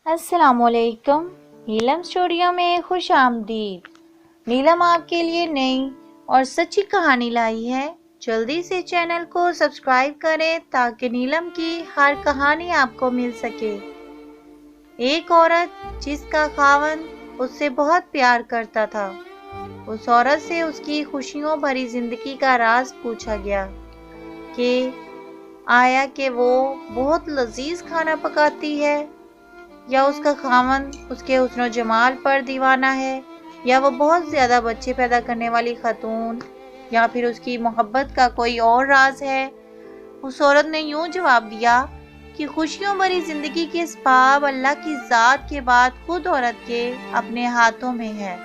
السلام علیکم۔ نیلم اسٹوڈیو میں خوش آمدید۔ نیلم آپ کے لیے نئی اور سچی کہانی لائی ہے۔ جلدی سے چینل کو سبسکرائب کریں تاکہ نیلم کی ہر کہانی آپ کو مل سکے۔ ایک عورت جس کا خاوند اس سے بہت پیار کرتا تھا۔ اس عورت سے اس کی خوشیوں بھری زندگی کا راز پوچھا گیا کہ آیا کہ وہ بہت لذیذ کھانا پکاتی ہے، یا اس کا خاوند اس کے حسن و جمال پر دیوانہ ہے، یا وہ بہت زیادہ بچے پیدا کرنے والی خاتون، یا پھر اس کی محبت کا کوئی اور راز ہے۔ اس عورت نے یوں جواب دیا کہ خوشیوں بھری زندگی کے اسباب اللہ کی ذات کے بعد خود عورت کے اپنے ہاتھوں میں ہے۔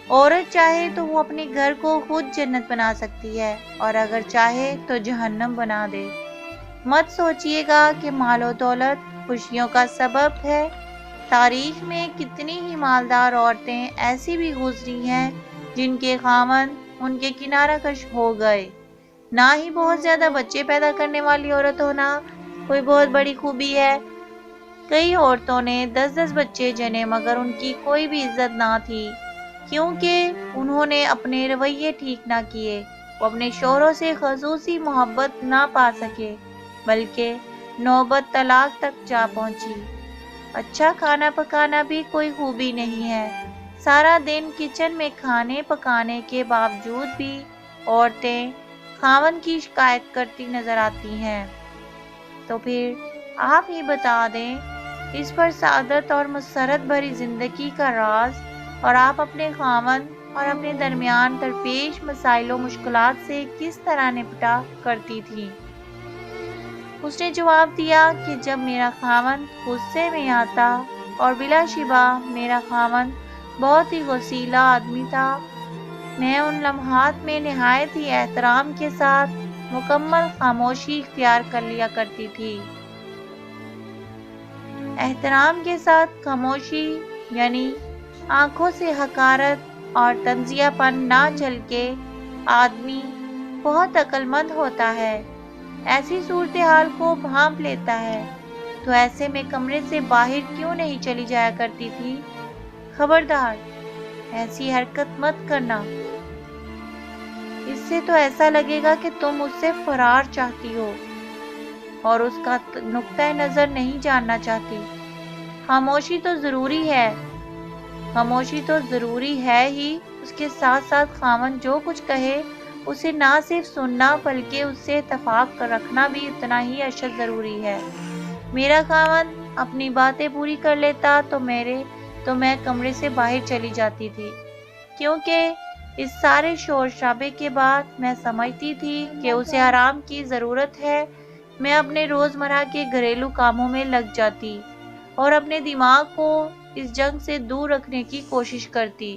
عورت چاہے تو وہ اپنے گھر کو خود جنت بنا سکتی ہے، اور اگر چاہے تو جہنم بنا دے۔ مت سوچیے گا کہ مال و دولت خوشیوں کا سبب ہے۔ تاریخ میں کتنی ہی مالدار عورتیں ایسی بھی گزری ہیں جن کے خاوند ان کے کنارہ کش ہو گئے۔ نہ ہی بہت زیادہ بچے پیدا کرنے والی عورت ہونا کوئی بہت بڑی خوبی ہے۔ کئی عورتوں نے 10 بچے جنے مگر ان کی کوئی بھی عزت نہ تھی، کیونکہ انہوں نے اپنے رویے ٹھیک نہ کیے۔ وہ اپنے شوہروں سے خصوصی محبت نہ پا سکے، بلکہ نوبت طلاق تک جا پہنچی۔ اچھا کھانا پکانا بھی کوئی خوبی نہیں ہے۔ سارا دن کچن میں کھانے پکانے کے باوجود بھی عورتیں خاوند کی شکایت کرتی نظر آتی ہیں۔ تو پھر آپ ہی بتا دیں اس پر سعادت اور مسرت بھری زندگی کا راز، اور آپ اپنے خاوند اور اپنے درمیان درپیش مسائل و مشکلات سے کس طرح نپٹا کرتی تھی۔ اس نے جواب دیا کہ جب میرا خاوند غصے میں آتا، اور بلا شبہ میرا خاوند بہت ہی غصیلا آدمی تھا، میں ان لمحات میں نہایت ہی احترام کے ساتھ مکمل خاموشی اختیار کر لیا کرتی تھی۔ احترام کے ساتھ خاموشی یعنی آنکھوں سے حقارت اور تنزیہ پن نہ جھلکے آدمی بہت عقل مند ہوتا ہے، ایسی صورتحال کو بھانپ لیتا ہے۔ تو ایسے میں کمرے سے باہر کیوں نہیں چلی جایا کرتی تھی؟ خبردار ایسی حرکت مت کرنا، اس سے تو ایسا لگے گا کہ تم اس سے فرار چاہتی ہو اور اس کا نقطہ نظر نہیں جاننا چاہتی۔ خاموشی تو ضروری ہے، خاموشی تو ضروری ہے ہی، اس کے ساتھ ساتھ خاوند جو کچھ کہے اسے نہ صرف سننا بلکہ اس سے اتفاق رکھنا بھی اتنا ہی اشد ضروری ہے۔ میرا خاوند اپنی باتیں پوری کر لیتا تو میں کمرے سے باہر چلی جاتی تھی، کیونکہ اس سارے شور شرابے کے بعد میں سمجھتی تھی کہ اسے آرام کی ضرورت ہے۔ میں اپنے روزمرہ کے گھریلو کاموں میں لگ جاتی اور اپنے دماغ کو اس جنگ سے دور رکھنے کی کوشش کرتی۔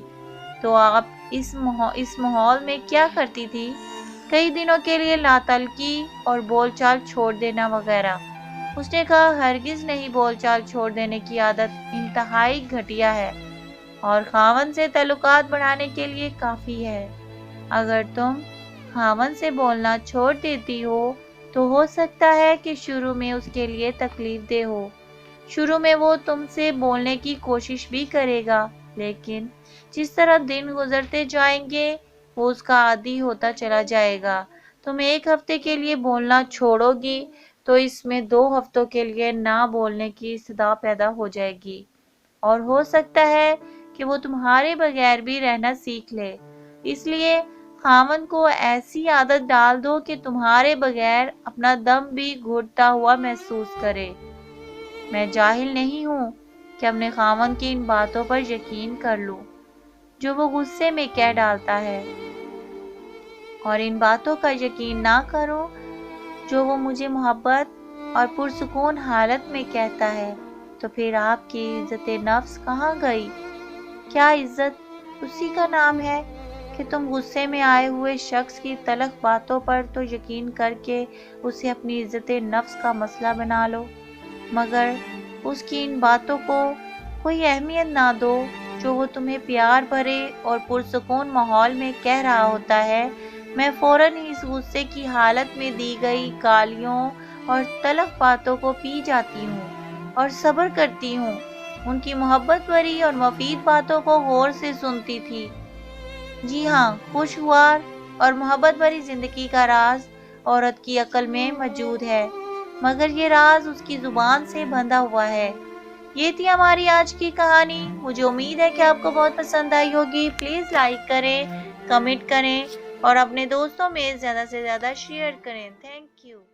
تو آپ اس ماحول میں کیا کرتی تھی؟ کئی دنوں کے لیے لاتعلقی اور بول چال چھوڑ دینا وغیرہ۔ اس نے کہا ہرگز نہیں، بول چال چھوڑ دینے کی عادت انتہائی گھٹیا ہے اور خاوند سے تعلقات بڑھانے کے لیے کافی ہے۔ اگر تم خاوند سے بولنا چھوڑ دیتی ہو تو ہو سکتا ہے کہ شروع میں اس کے لیے تکلیف دہ ہو۔ شروع میں وہ تم سے بولنے کی کوشش بھی کرے گا، لیکن جس طرح دن گزرتے جائیں گے وہ اس کا عادی ہوتا چلا جائے گا۔ تم 1 ہفتے کے لیے بولنا چھوڑو گی تو اس میں 2 ہفتوں کے لیے نہ بولنے کی صدا پیدا ہو جائے گی، اور ہو سکتا ہے کہ وہ تمہارے بغیر بھی رہنا سیکھ لے۔ اس لیے خاوند کو ایسی عادت ڈال دو کہ تمہارے بغیر اپنا دم بھی گھٹتا ہوا محسوس کرے۔ میں جاہل نہیں ہوں کہ اپنے خاوند کی ان باتوں پر یقین کر لوں جو وہ غصے میں کہہ ڈالتا ہے، اور ان باتوں کا یقین نہ کروں جو وہ مجھے محبت اور پرسکون حالت میں کہتا ہے۔ تو پھر آپ کی عزت نفس کہاں گئی؟ کیا عزت اسی کا نام ہے کہ تم غصے میں آئے ہوئے شخص کی تلخ باتوں پر تو یقین کر کے اسے اپنی عزت نفس کا مسئلہ بنا لو، مگر اس کی ان باتوں کو کوئی اہمیت نہ دو جو وہ تمہیں پیار بھرے اور پرسکون ماحول میں کہہ رہا ہوتا ہے۔ میں فوراً ہی اس غصے کی حالت میں دی گئی گالیوں اور تلخ باتوں کو پی جاتی ہوں، اور صبر کرتی ہوں۔ ان کی محبت بھری اور مفید باتوں کو غور سے سنتی تھی۔ جی ہاں، خوشگوار اور محبت بھری زندگی کا راز عورت کی عقل میں موجود ہے، مگر یہ راز اس کی زبان سے بندھا ہوا ہے۔ یہ تھی ہماری آج کی کہانی۔ مجھے امید ہے کہ آپ کو بہت پسند آئی ہوگی۔ پلیز لائک کریں، کمنٹ کریں اور اپنے دوستوں میں زیادہ سے زیادہ شیئر کریں۔ Thank you.